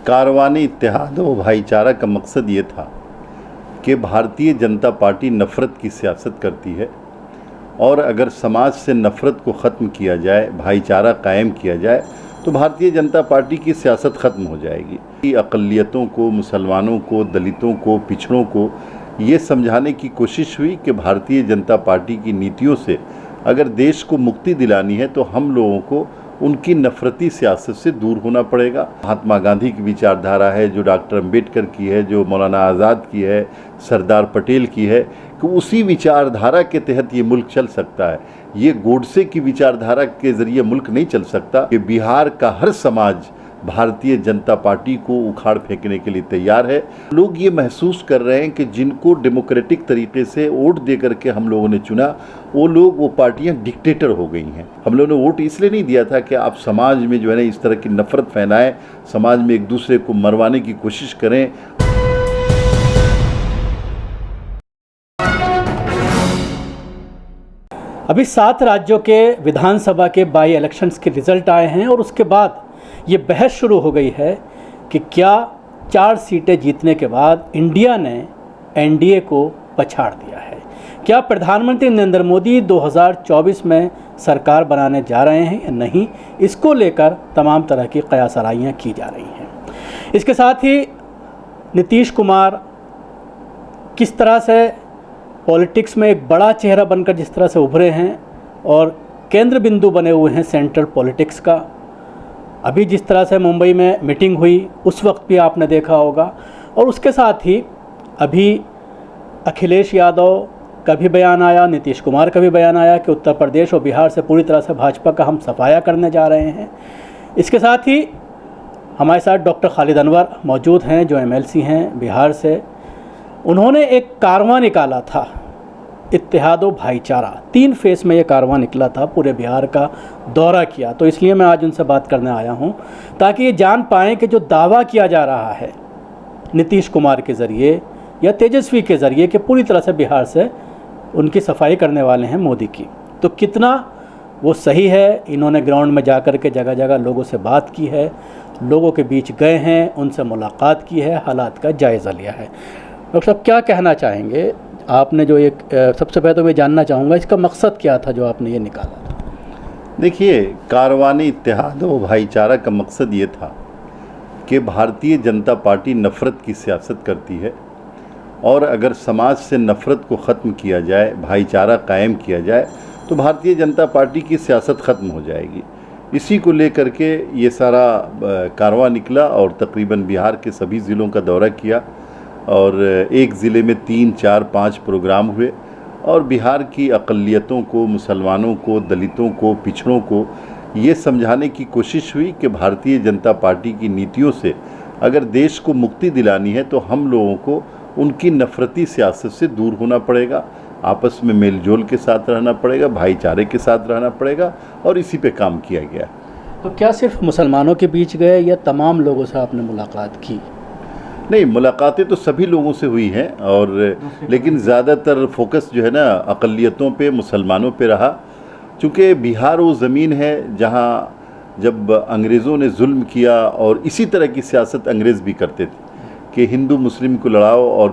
कारवान इत्तेहाद व भाईचारा का मकसद ये था कि भारतीय जनता पार्टी नफ़रत की सियासत करती है और अगर समाज से नफ़रत को ख़त्म किया जाए, भाईचारा कायम किया जाए तो भारतीय जनता पार्टी की सियासत ख़त्म हो जाएगी। अक़लियतों को, मुसलमानों को, दलितों को, पिछड़ों को ये समझाने की कोशिश हुई कि भारतीय जनता पार्टी की नीतियों से अगर देश को मुक्ति दिलानी है तो हम लोगों को उनकी नफ़रती सियासत से दूर होना पड़ेगा। महात्मा गांधी की विचारधारा है, जो डॉक्टर अम्बेडकर की है, जो मौलाना आज़ाद की है, सरदार पटेल की है, कि उसी विचारधारा के तहत ये मुल्क चल सकता है। ये गोडसे की विचारधारा के ज़रिए मुल्क नहीं चल सकता। कि बिहार का हर समाज भारतीय जनता पार्टी को उखाड़ फेंकने के लिए तैयार है। लोग ये महसूस कर रहे हैं कि जिनको डेमोक्रेटिक तरीके से वोट दे करके हम लोगों ने चुना, वो पार्टियां डिक्टेटर हो गई हैं। हम लोगों ने वोट इसलिए नहीं दिया था कि आप समाज में जो है ना इस तरह की नफ़रत फैलाएं, समाज में एक दूसरे को मरवाने की कोशिश करें। अभी 7 राज्यों के विधानसभा के बाई इलेक्शंस के रिज़ल्ट आए हैं और उसके बाद ये बहस शुरू हो गई है कि क्या 4 सीटें जीतने के बाद इंडिया ने एनडीए को पछाड़ दिया है। क्या प्रधानमंत्री नरेंद्र मोदी 2024 में सरकार बनाने जा रहे हैं या नहीं, इसको लेकर तमाम तरह की कयासराइयाँ की जा रही हैं। इसके साथ ही नीतीश कुमार किस तरह से पॉलिटिक्स में एक बड़ा चेहरा बनकर जिस तरह से उभरे हैं और केंद्र बिंदु बने हुए हैं सेंट्रल पॉलिटिक्स का। अभी जिस तरह से मुंबई में मीटिंग हुई उस वक्त भी आपने देखा होगा, और उसके साथ ही अभी अखिलेश यादव का भी बयान आया, नीतीश कुमार का भी बयान आया कि उत्तर प्रदेश और बिहार से पूरी तरह से भाजपा का हम सफाया करने जा रहे हैं। इसके साथ ही हमारे साथ डॉक्टर खालिद अनवर मौजूद हैं जो एमएलसी हैं बिहार से। उन्होंने एक कारवां निकाला था, इत्तेहाद व भाईचारा, 3 फेस में ये कारवां निकला था, पूरे बिहार का दौरा किया। तो इसलिए मैं आज उनसे बात करने आया हूं ताकि ये जान पाएँ कि जो दावा किया जा रहा है नीतीश कुमार के ज़रिए या तेजस्वी के ज़रिए कि पूरी तरह से बिहार से उनकी सफाई करने वाले हैं मोदी की, तो कितना वो सही है। इन्होंने ग्राउंड में जा कर के जगह जगह लोगों से बात की है, लोगों के बीच गए हैं, उनसे मुलाकात की है, हालात का जायज़ा लिया है। डॉक्टर साहब क्या कहना चाहेंगे? आपने जो एक सबसे पहले तो मैं जानना चाहूँगा इसका मकसद क्या था जो आपने ये निकाला था? देखिए, कारवान इत्तेहाद व भाईचारा का मकसद ये था कि भारतीय जनता पार्टी नफ़रत की सियासत करती है और अगर समाज से नफ़रत को ख़त्म किया जाए, भाईचारा कायम किया जाए तो भारतीय जनता पार्टी की सियासत ख़त्म हो जाएगी। इसी को लेकर के ये सारा कारवां निकला और तकरीबन बिहार के सभी ज़िलों का दौरा किया और एक ज़िले में 3, 4, 5 प्रोग्राम हुए और बिहार की अक़लियतों को, मुसलमानों को, दलितों को, पिछड़ों को ये समझाने की कोशिश हुई कि भारतीय जनता पार्टी की नीतियों से अगर देश को मुक्ति दिलानी है तो हम लोगों को उनकी नफ़रती सियासत से दूर होना पड़ेगा, आपस में मेल जोल के साथ रहना पड़ेगा, भाईचारे के साथ रहना पड़ेगा और इसी पे काम किया गया। तो क्या सिर्फ मुसलमानों के बीच गए या तमाम लोगों से आपने मुलाकात की? नहीं, मुलाकातें तो सभी लोगों से हुई हैं और लेकिन ज़्यादातर फोकस जो है ना अक़लियतों पे, मुसलमानों पे रहा। चूँकि बिहार वो ज़मीन है जहाँ जब अंग्रेज़ों ने जुल्म किया और इसी तरह की सियासत अंग्रेज़ भी करते थे कि हिंदू मुस्लिम को लड़ाओ और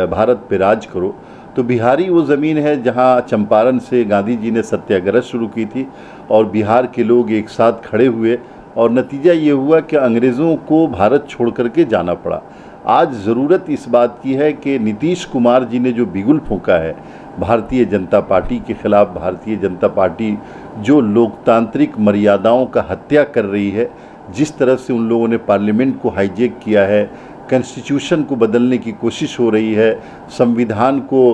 भारत पे राज करो, तो बिहारी वो ज़मीन है जहाँ चंपारण से गांधी जी ने सत्याग्रह शुरू की थी और बिहार के लोग एक साथ खड़े हुए और नतीजा ये हुआ कि अंग्रेज़ों को भारत छोड़ करके जाना पड़ा। आज ज़रूरत इस बात की है कि नीतीश कुमार जी ने जो बिगुल फूंका है भारतीय जनता पार्टी के ख़िलाफ़, भारतीय जनता पार्टी जो लोकतांत्रिक मर्यादाओं का हत्या कर रही है, जिस तरह से उन लोगों ने पार्लियामेंट को हाईजैक किया है, कॉन्स्टिट्यूशन को बदलने की कोशिश हो रही है, संविधान को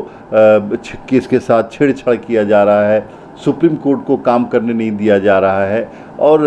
किसके साथ छेड़छाड़ किया जा रहा है, सुप्रीम कोर्ट को काम करने नहीं दिया जा रहा है और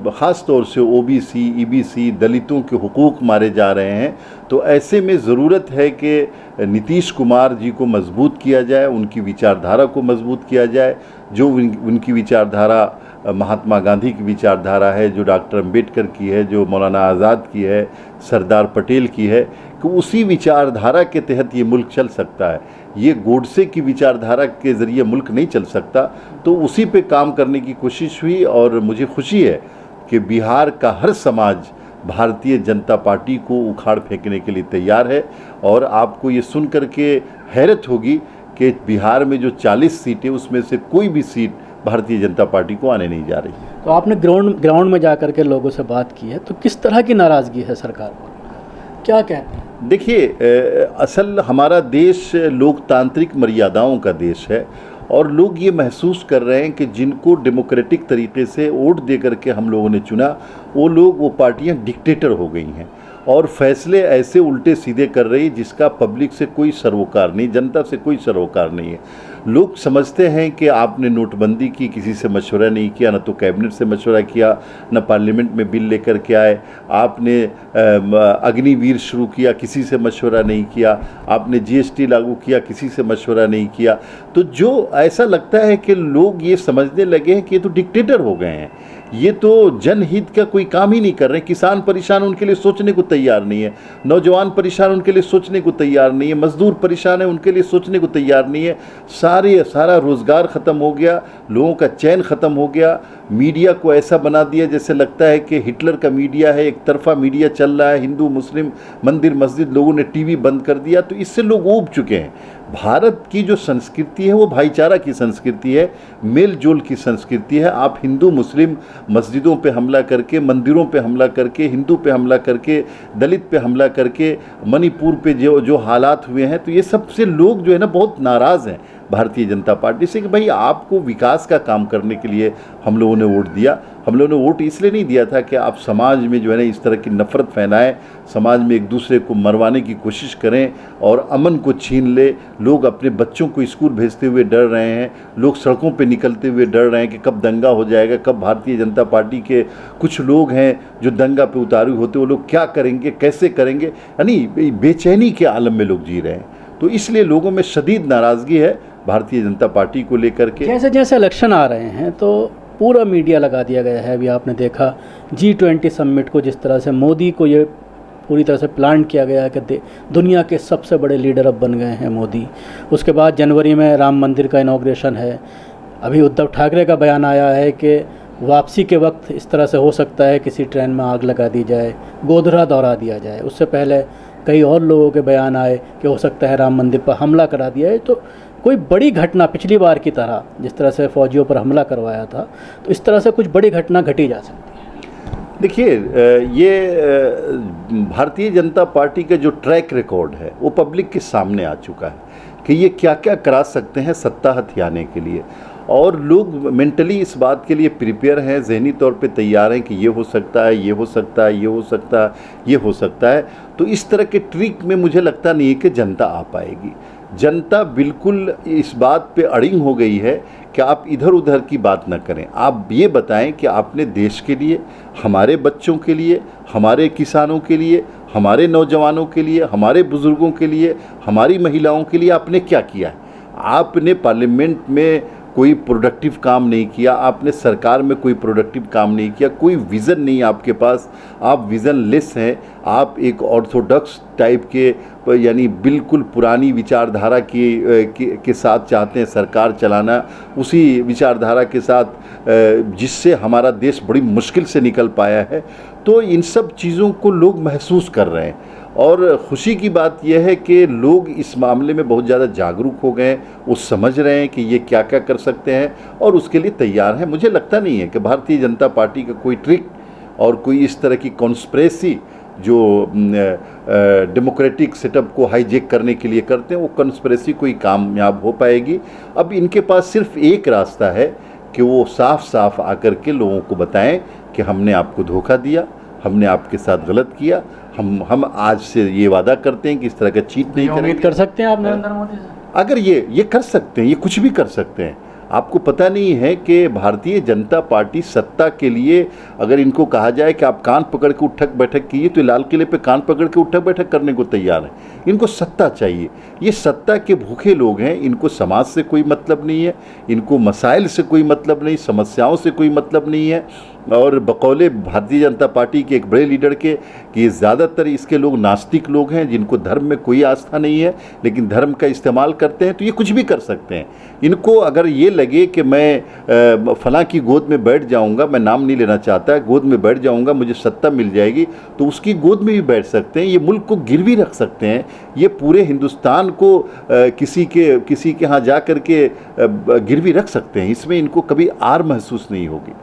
ख़ास तौर से ओबीसी, ईबीसी, दलितों के हुकूक मारे जा रहे हैं। तो ऐसे में ज़रूरत है कि नीतीश कुमार जी को मजबूत किया जाए, उनकी विचारधारा को मजबूत किया जाए। जो उनकी विचारधारा महात्मा गांधी की विचारधारा है, जो डॉक्टर अम्बेडकर की है, जो मौलाना आज़ाद की है, सरदार पटेल की है, कि उसी विचारधारा के तहत ये मुल्क चल सकता है। ये गोडसे की विचारधारा के ज़रिए मुल्क नहीं चल सकता। तो उसी पे काम करने की कोशिश हुई और मुझे खुशी है कि बिहार का हर समाज भारतीय जनता पार्टी को उखाड़ फेंकने के लिए तैयार है। और आपको ये सुन करके हैरत होगी कि बिहार में जो 40 सीटें उसमें से कोई भी सीट भारतीय जनता पार्टी को आने नहीं जा रही है। तो आपने ग्राउंड में जा कर के लोगों से बात की है, तो किस तरह की नाराज़गी है सरकार पर, क्या कहते हैं? देखिए, असल हमारा देश लोकतांत्रिक मर्यादाओं का देश है और लोग ये महसूस कर रहे हैं कि जिनको डेमोक्रेटिक तरीके से वोट दे करके हम लोगों ने चुना, वो पार्टियां डिक्टेटर हो गई हैं और फैसले ऐसे उल्टे सीधे कर रही है जिसका पब्लिक से कोई सरोकार नहीं, जनता से कोई सरोकार नहीं है। लोग समझते हैं कि आपने नोटबंदी की, किसी से मशवरा नहीं किया, न तो कैबिनेट से मशवरा किया, न पार्लियामेंट में बिल लेकर के आए, आपने अग्निवीर शुरू किया, किसी से मशवरा नहीं किया, आपने जीएसटी लागू किया, किसी से मशवरा नहीं किया। तो जो ऐसा लगता है कि लोग ये समझने लगे हैं कि ये तो डिक्टेटर हो गए हैं, ये तो जनहित का कोई काम ही नहीं कर रहे। किसान परेशान, उनके लिए सोचने को तैयार नहीं है, नौजवान परेशान, उनके लिए सोचने को तैयार नहीं है, मजदूर परेशान है, उनके लिए सोचने को तैयार नहीं है। सारा रोज़गार ख़त्म हो गया, लोगों का चैन ख़त्म हो गया। मीडिया को ऐसा बना दिया जैसे लगता है कि हिटलर का मीडिया है, एक तरफा मीडिया चल रहा है, हिंदू मुस्लिम मंदिर मस्जिद, लोगों ने टीवी बंद कर दिया। तो इससे लोग ऊब चुके हैं। भारत की जो संस्कृति है वो भाईचारा की संस्कृति है, मेल जोल की संस्कृति है। आप हिंदू मुस्लिम मस्जिदों पे हमला करके, मंदिरों पे हमला करके, हिंदू पे हमला करके, दलित पे हमला करके, मणिपुर पे जो हालात हुए हैं, तो ये सबसे लोग जो है ना बहुत नाराज़ हैं भारतीय जनता पार्टी से कि भाई आपको विकास का काम करने के लिए हम लोगों ने वोट दिया। हम लोगों ने वोट इसलिए नहीं दिया था कि आप समाज में जो है ना इस तरह की नफ़रत फैलाएं, समाज में एक दूसरे को मरवाने की कोशिश करें और अमन को छीन ले। लोग अपने बच्चों को स्कूल भेजते हुए डर रहे हैं, लोग सड़कों पे निकलते हुए डर रहे हैं कि कब दंगा हो जाएगा, कब भारतीय जनता पार्टी के कुछ लोग हैं जो दंगा पे उतारू होते, वो लोग क्या करेंगे, कैसे करेंगे, यानी बेचैनी के आलम में लोग जी रहे हैं। तो इसलिए लोगों में शदीद नाराज़गी है भारतीय जनता पार्टी को लेकर के। जैसे जैसे इलेक्शन आ रहे हैं तो पूरा मीडिया लगा दिया गया है। अभी आपने देखा G20 समिट को, जिस तरह से मोदी को ये पूरी तरह से प्लान किया गया है कि दुनिया के सबसे बड़े लीडर अब बन गए हैं मोदी। उसके बाद जनवरी में राम मंदिर का इनॉग्रेशन है। अभी उद्धव ठाकरे का बयान आया है कि वापसी के वक्त इस तरह से हो सकता है किसी ट्रेन में आग लगा दी जाए, गोधरा दौरा दिया जाए। उससे पहले कई और लोगों के बयान आए कि हो सकता है राम मंदिर पर हमला करा दिया है। तो कोई बड़ी घटना पिछली बार की तरह, जिस तरह से फौजियों पर हमला करवाया था, तो इस तरह से कुछ बड़ी घटना घटी जा सकती है। देखिए, ये भारतीय जनता पार्टी का जो ट्रैक रिकॉर्ड है वो पब्लिक के सामने आ चुका है कि ये क्या क्या करा सकते हैं सत्ता हथियाने के लिए, और लोग मेंटली इस बात के लिए प्रिपेयर हैं, जहनी तौर पे तैयार हैं कि ये हो सकता है, ये हो सकता है, ये हो सकता है, ये हो सकता है। तो इस तरह के ट्रिक में मुझे लगता नहीं है कि जनता आ पाएगी। जनता बिल्कुल इस बात पे अड़िंग हो गई है कि आप इधर उधर की बात न करें। आप ये बताएं कि आपने देश के लिए, हमारे बच्चों के लिए, हमारे किसानों के लिए, हमारे नौजवानों के लिए, हमारे बुज़ुर्गों के लिए, हमारी महिलाओं के लिए आपने क्या किया है। आपने पार्लियामेंट में कोई प्रोडक्टिव काम नहीं किया, आपने सरकार में कोई प्रोडक्टिव काम नहीं किया, कोई विज़न नहीं आपके पास, आप विज़न लेस हैं। आप एक ऑर्थोडॉक्स टाइप के, यानी बिल्कुल पुरानी विचारधारा के साथ चाहते हैं सरकार चलाना, उसी विचारधारा के साथ जिससे हमारा देश बड़ी मुश्किल से निकल पाया है। तो इन सब चीज़ों को लोग महसूस कर रहे हैं और खुशी की बात यह है कि लोग इस मामले में बहुत ज़्यादा जागरूक हो गए हैं। वो समझ रहे हैं कि ये क्या क्या कर सकते हैं और उसके लिए तैयार हैं। मुझे लगता नहीं है कि भारतीय जनता पार्टी का कोई ट्रिक और कोई इस तरह की कॉन्स्पिरेसी जो डेमोक्रेटिक सेटअप को हाईजेक करने के लिए करते हैं, वो कॉन्स्पिरेसी कोई कामयाब हो पाएगी। अब इनके पास सिर्फ एक रास्ता है कि वो साफ साफ आकर के लोगों को बताएं कि हमने आपको धोखा दिया, हमने आपके साथ गलत किया, हम आज से ये वादा करते हैं कि इस तरह का चीट नहीं करेंगे। उम्मीद कर सकते हैं आप नरेंद्र मोदी से? अगर ये कर सकते हैं, ये कुछ भी कर सकते हैं। आपको पता नहीं है कि भारतीय जनता पार्टी सत्ता के लिए, अगर इनको कहा जाए कि आप कान पकड़ के उठक बैठक कीजिए, तो लाल किले पे कान पकड़ के उठक बैठक करने को तैयार है। इनको सत्ता चाहिए। ये सत्ता के भूखे लोग हैं। इनको समाज से कोई मतलब नहीं है, इनको मसाइल से कोई मतलब नहीं, समस्याओं से कोई मतलब नहीं है। और बकौले भारतीय जनता पार्टी के एक बड़े लीडर के कि ज़्यादातर इसके लोग नास्तिक लोग हैं, जिनको धर्म में कोई आस्था नहीं है, लेकिन धर्म का इस्तेमाल करते हैं। तो ये कुछ भी कर सकते हैं। इनको अगर ये लगे कि मैं फलां की गोद में बैठ जाऊंगा, मैं नाम नहीं लेना चाहता, गोद में बैठ जाऊंगा, मुझे सत्ता मिल जाएगी, तो उसकी गोद में भी बैठ सकते हैं। ये मुल्क को गिरवी रख सकते हैं, ये पूरे हिंदुस्तान को किसी के यहाँ जा कर के गिरवी रख सकते हैं। इसमें इनको कभी आर महसूस नहीं होगी।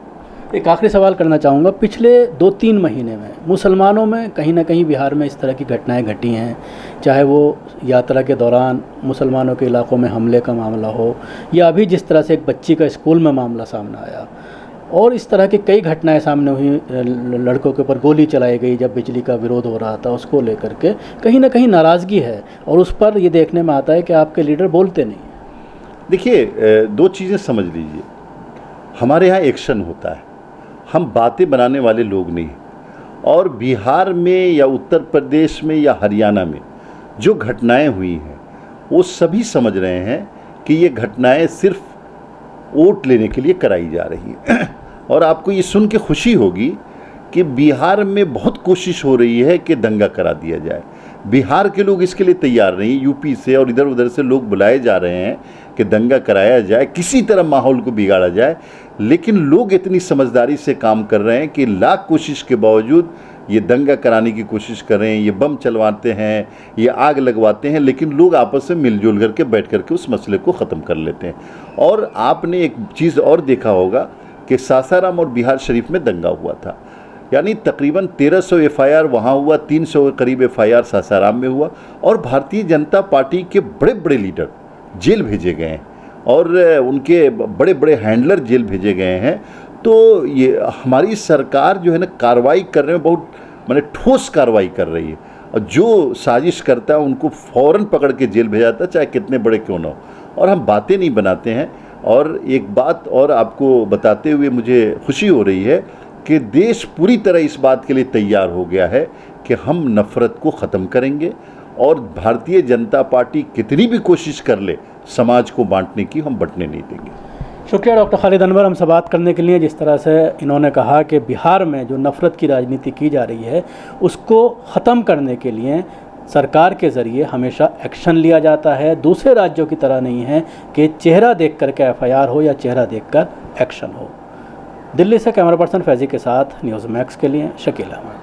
एक आखिरी सवाल करना चाहूँगा, पिछले 2-3 महीने में मुसलमानों में कहीं ना कहीं बिहार में इस तरह की घटनाएं घटी हैं, चाहे वो यात्रा के दौरान मुसलमानों के इलाकों में हमले का मामला हो, या अभी जिस तरह से एक बच्ची का स्कूल में मामला सामने आया, और इस तरह की कई घटनाएं सामने हुई, लड़कों के ऊपर गोली चलाई गई जब बिजली का विरोध हो रहा था, उसको लेकर के कहीं ना कहीं नाराज़गी है, और उस पर ये देखने में आता है कि आपके लीडर बोलते नहीं। देखिए, 2 चीज़ें समझ लीजिए, हमारे यहाँ एक्शन होता है, हम बातें बनाने वाले लोग नहीं। और बिहार में या उत्तर प्रदेश में या हरियाणा में जो घटनाएं हुई हैं, वो सभी समझ रहे हैं कि ये घटनाएं सिर्फ वोट लेने के लिए कराई जा रही हैं। और आपको ये सुन के खुशी होगी कि बिहार में बहुत कोशिश हो रही है कि दंगा करा दिया जाए। बिहार के लोग इसके लिए तैयार नहीं, यूपी से और इधर उधर से लोग बुलाए जा रहे हैं कि दंगा कराया जाए, किसी तरह माहौल को बिगाड़ा जाए। लेकिन लोग इतनी समझदारी से काम कर रहे हैं कि लाख कोशिश के बावजूद ये दंगा कराने की कोशिश कर रहे हैं, ये बम चलवाते हैं, ये आग लगवाते हैं, लेकिन लोग आपस में मिलजुल करके बैठ करके उस मसले को ख़त्म कर लेते हैं। और आपने एक चीज़ और देखा होगा कि सासाराम और बिहार शरीफ में दंगा हुआ था, यानी तकरीबन 1300 FIR वहाँ हुआ, 300 के करीब FIR सासाराम में हुआ, और भारतीय जनता पार्टी के बड़े बड़े लीडर जेल भेजे गए हैं और उनके बड़े बड़े हैंडलर जेल भेजे गए हैं। तो ये हमारी सरकार जो है ना, कार्रवाई करने में बहुत माने ठोस कार्रवाई कर रही है, और जो साजिश करता है उनको फ़ौरन पकड़ के जेल भेजाता है, चाहे कितने बड़े क्यों ना हो। और हम बातें नहीं बनाते हैं। और एक बात और आपको बताते हुए मुझे खुशी हो रही है कि देश पूरी तरह इस बात के लिए तैयार हो गया है कि हम नफ़रत को ख़त्म करेंगे, और भारतीय जनता पार्टी कितनी भी कोशिश कर ले समाज को बांटने की, हम बंटने नहीं देंगे। शुक्रिया डॉक्टर खालिद अनवर हमसे बात करने के लिए। जिस तरह से इन्होंने कहा कि बिहार में जो नफ़रत की राजनीति की जा रही है, उसको ख़त्म करने के लिए सरकार के ज़रिए हमेशा एक्शन लिया जाता है, दूसरे राज्यों की तरह नहीं है कि चेहरा देख कर के FIR हो या चेहरा देख कर एक्शन हो। दिल्ली से कैमरा पर्सन फैज़ी के साथ न्यूज़ मैक्स के लिए शकील अहमद।